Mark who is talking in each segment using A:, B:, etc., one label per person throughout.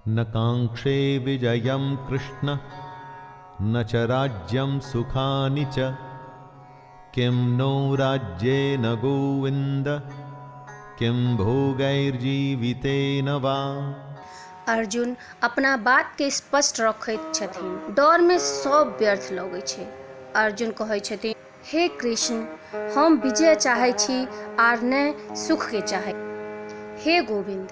A: न काङ्क्षे विजयं कृष्ण न च राज्यं सुखानि च किं नो राज्येन गोविन्द किं भोगैर्जीवितेन वा।
B: अर्जुन अपना बात के स्पष्ट रखैत छथिन, डर में सब व्यर्थ लगै छै। अर्जुन कहै छथिन, हे कृष्ण, हम विजय चाहै छी आर नहि सुख के चाहै। हे गोविंद,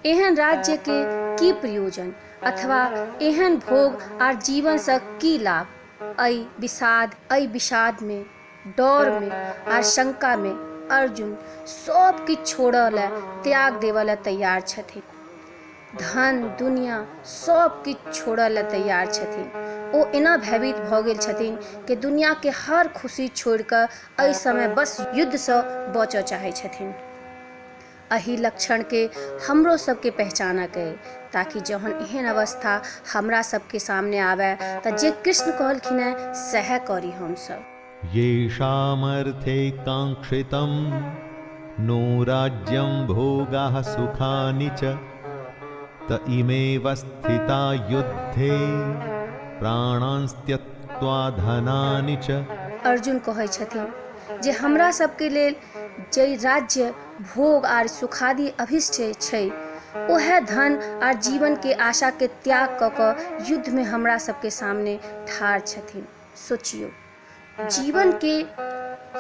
B: एहन राज्य के की प्रयोजन अथवा एहन भोग आर जीवन से की लाभ। अई विषाद में, डर में आर शंका में अर्जुन सब किछु छोड़ल त्याग देवल तैयार छथिन। धन दुनिया सब किछु छोड़ल तैयार छथिन। ओ एना भयभीत भऽ गेल छथिन कि दुनिया के हर खुशी छोड़ कऽ एहि समय बस युद्ध से बचऽ चाहै छथिन। एही लक्षण के हमरो सबके पहचाना के, ताकि जहन एहन अवस्था हमरा सबके सामने आवे तऽ जे कृष्ण कहलखिन है सह करी हम सब।
A: येषामर्थे काङ्क्षितं नो राज्यं भोगाः सुखानि च त इमेव स्थिता युद्धे प्राणांस त्यक्त्वा धनानि च।
B: अर्जुन कहै छथिन जे हमरा सबके लेल जे राज्य भोग आर सुखादि अभिष्ट छै, ओहे धन आर जीवन के आशा के त्याग कऽ कऽ युद्ध में हमरा सबके सामने ठाढ़ छथिन। सोचियो, जीवन के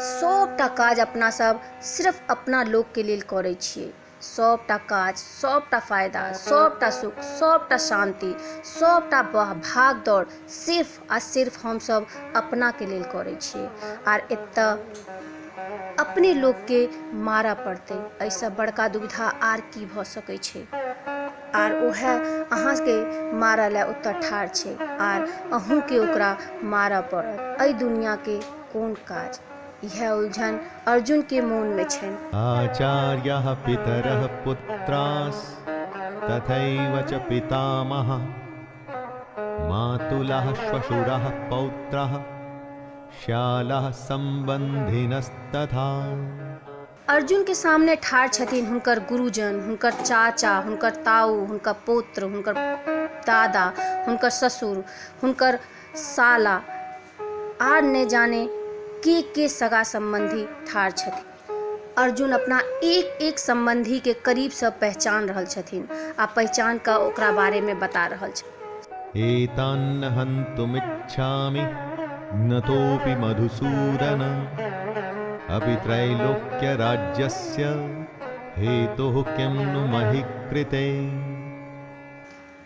B: सबटा काज अपना सब सिर्फ अपना लोक के लेल करै छियै। सबटा काज, सबटा फायदा, सबटा सुख, सबटा शांति, सबटा भाग दौड़ सिर्फ आ सिर्फ हम सब अपना के लेल करै छियै। आर एतऽ अपने लोग के मारा पड़तै, ऐसा बड़का दुविधा आर की भऽ सकै छै। आर ओहे अहाँ के मारा ला ओतऽ ठाढ़ छै आर अहूँ के ओकरा मारा पड़त। एहि दुनिया के कोन काज, यह उलझन अर्जुन के मोन में छनि।
A: आचार्यः पितरः पुत्रास् तथैव च पितामहः मातुलः श्वशुरः पौत्रः श्यालः संबंधिनस्तथा।
B: अर्जुन के सामने ठाढ़ छथिन हुनकर गुरुजन, हुनकर चाचा, हुनकर ताऊ, हुनकर पुत्र, हुनकर दादा, हुनकर ससुर, हुनकर साला आर ने जाने के सगा संबंधी ठाढ़ छथिन। अर्जुन अपना एक एक संबंधी के करीब से पहचान रहल छथिन आ पहचान का ओकरा बारे में बता रहल छथिन।
A: एतान् हन्तुमिच्छामि नतोऽपि मधुसूदन अपि त्रैलोक्य राज्यस्य हेतुः किं नु महि कृते।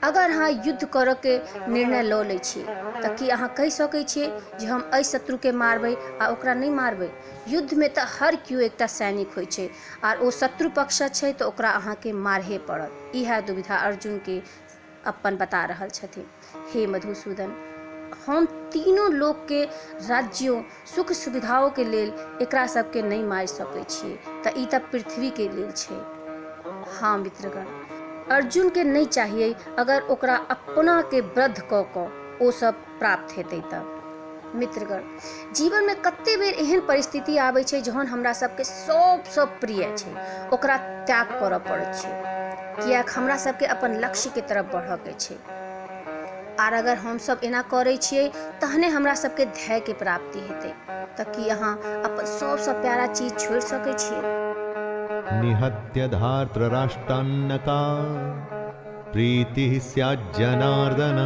B: अगर अहाँ युद्ध करऽ के निर्णय लऽ लै छी तऽ की अहाँ कहि सकै छियै जे हम एहि शत्रु के मारबै आ ओकरा नहीं मारबै। युद्ध में तऽ हर केओ एकटा सैनिक होइ छै आर ओ शत्रु पक्ष छै तऽ ओकरा अहाँ के मारहे पड़त। इएह दुविधा अर्जुन के अपन बता रहल छथिन। हे मधुसूदन, हम तीनों लोक के राज्यों सुख सुविधाओं के लेल एकरा सबके नहीं मारि सकै छियै, तऽ ई तऽ पृथ्वी के लेल छै। हाँ मित्रगण, अर्जुन के नहीं चाहिए अगर ओकरा अपना के वृद्ध कऽ कऽ ओ सब प्राप्त हेतै तब। मित्रगण, जीवन में कते बेर एहन परिस्थिति आबै छै जहन हमरा सबके सबसँ प्रिय छै ओकरा त्याग करऽ पड़ै छै, कियाक हमरा सबके अपन लक्ष्य के तरफ बढ़ऽ के छै। आर अगर हम सब एना करै छियै तहने हमरा सबके ध्येय के प्राप्ति हेतै। तऽ की अहाँ अपन सबसँ प्यारा चीज छोड़ि सकै छियै?
A: निहत्य धार्तराष्ट्रान्नका प्रीतिः स्याज्जनार्दन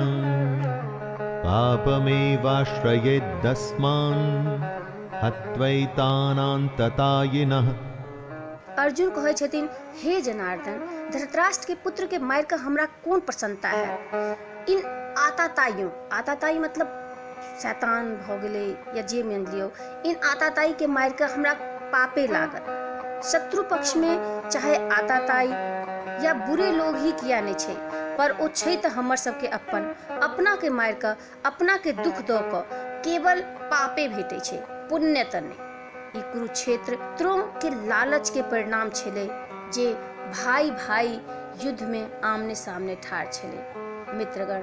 A: पापमेवाश्रयेदस्मान् हत्वैतानान्ततायिनः।
B: अर्जुन कहै छथिन, हे जनार्दन, धृतराष्ट्र के पुत्र के मार कर हमरा कोन प्रसन्नता है। इन आताताई मतलब शैतान भऽ गेलै या जे मान लियौ, इन आताताई के मार कर हमरा पापे लागत। शत्रु पक्ष में चाहे आताताई या बुरे लोग ही किया नहीं छै, पर ओ छै तऽ हमर सबके अपना के मार कऽ अपना के दुख दऽ कऽ केवल पापे भेटै छै, पुण्य तऽ नहीं। ई कुरुक्षेत्र त्रों के लालच के परिणाम छलै जे भाई भाई युद्ध में आमने सामने ठाढ़ छलै। मित्रगण,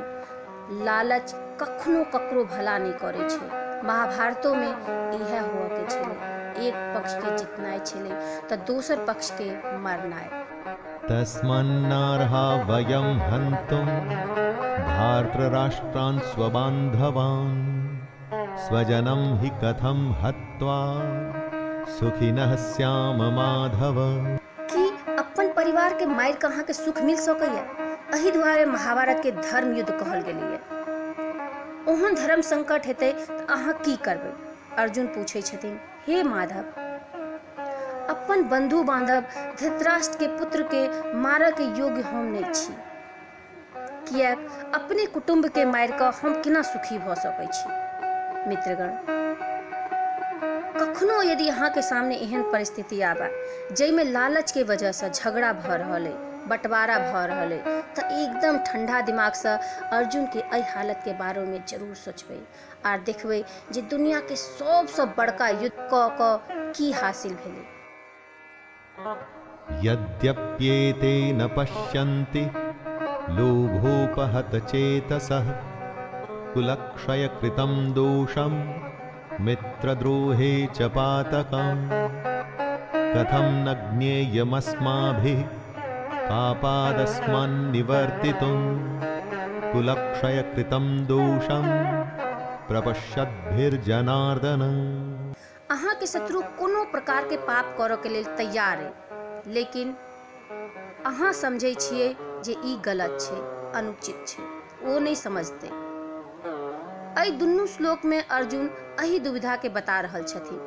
B: लालच कखनो ककरो भला नहीं करे छै। महाभारतों में इहे हुआ के छलै, एक पक्ष के जितनाइ छलै तऽ दोसर पक्ष के मरनाइ।
A: तस्मान्नार्हा वयं हन्तुं धार्तराष्ट्रान् स्वबान्धवान् स्वजनं हि कथं हत्वा सुखिनः स्याम माधव।
B: कि अपन परिवार के मार कहाँ के सुख मिल सकैया। एहि दुआरे महाभारत के धर्म युद्ध कहल गेलै है। ओहन धर्म संकट हेतै तऽ अहाँ की करबै? अर्जुन पूछै छथिन, हे माधव, अपन बंधु बांधव धृतराष्ट्र के पुत्र के मारऽ के योग्य हम नहीं छी, किएक अपने कुटुंब के मारि कऽ हम केना सुखी भऽ सकै छी। मित्रगण, कखनो यदि अहाँ के सामने एहन परिस्थिति आबे जाहिमे लालच के वजह से झगड़ा भऽ रहल है, बंटवारा भऽ रहल है, तो एकदम ठंडा दिमाग से अर्जुन के एहि हालत के बारे में जरूर सोचबै आर देखबै जे दुनिया के सबसे बड़का युद्ध क की हासिल भेलै।
A: यद्यप्येते न पश्यन्ति लोभोपहत चेतसः कुलक्षयकृतं दोषं मित्रद्रोहे च पातकम् कथं न ज्ञेयमस्माभिः पापादस्मान्निवर्तितुं कुलक्षयकृतं दोषं प्रपश्यद्भिर्जनार्दन।
B: अहाँ के शत्रु कोनो प्रकार के पाप करऽ के लेल तैयार है, लेकिन अहाँ समझै छियै जे ई गलत छै, अनुचित छै, ओ नहीं समझते। एहि दुनू श्लोक में अर्जुन एहि दुविधा के बता रहल छथिन।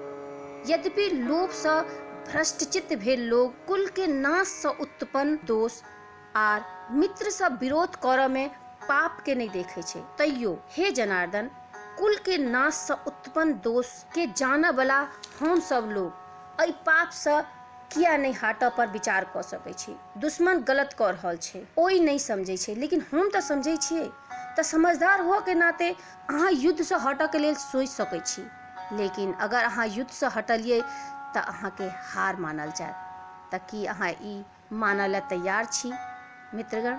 B: यद्यपि लोभ से भ्रष्टचित्त भेल लोग कुल के नाश से उत्पन्न दोष आर मित्र से विरोध करऽ में पाप के नहीं देखे छै, तैयो हे जनार्दन, कुल के नाश से उत्पन्न दोष के जानऽ वाला हम सब लोग एहि पाप से किया नहीं हटऽ पर विचार कर सकै छी। दुश्मन गलत कर रहल छै, ओई नहीं समझै छै, लेकिन हम तो समझै छियै। तो समझदार हो के नाते अहाँ युद्ध से हटऽ के लेल सोच सकै छी, लेकिन अगर अहाँ युद्ध से हटलिए तो अहाँ के हार मानल जाए। तो कि अहाँ ई मानऽ ला तैयार छी मित्रगण?